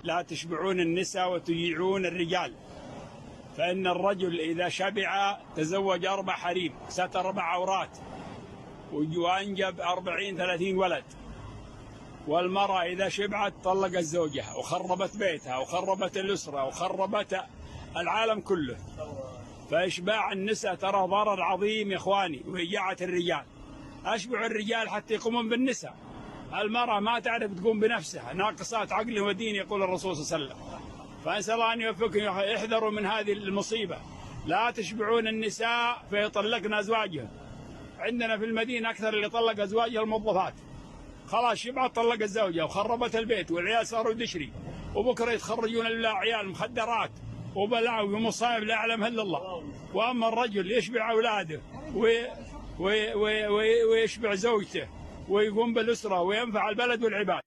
لا تشبعون النساء وتجيعون الرجال، فإن الرجل إذا شبع تزوج 4 حريم، ستر 4 عورات، وأنجب 40-30 ولد. والمرأة إذا شبعت طلقت زوجها وخربت بيتها وخربت الأسرة وخربت العالم كله. فإشباع النساء ترى ضرر عظيم يا إخواني، وإجاعة الرجال. أشبع الرجال حتى يقومون بالنساء. المرأة ما تعرف تقوم بنفسها، ناقصات عقل ودين يقول الرسول صلى الله عليه وسلم. فأسأل الله أن يوفقكم، احذروا من هذه المصيبة. لا تشبعون النساء فيطلقن أزواجهم. عندنا في المدينة أكثر اللي طلق أزواجها الموظفات، خلاص شبعت طلقت زوجها وخربت البيت والعيال صاروا دشري، وبكرة يتخرجون العيال مخدرات وبلاوي ومصايب لا يعلمها إلا الله. وأما الرجل يشبع أولاده ويشبع زوجته ويقوم بالأسرة وينفع البلد والعباد.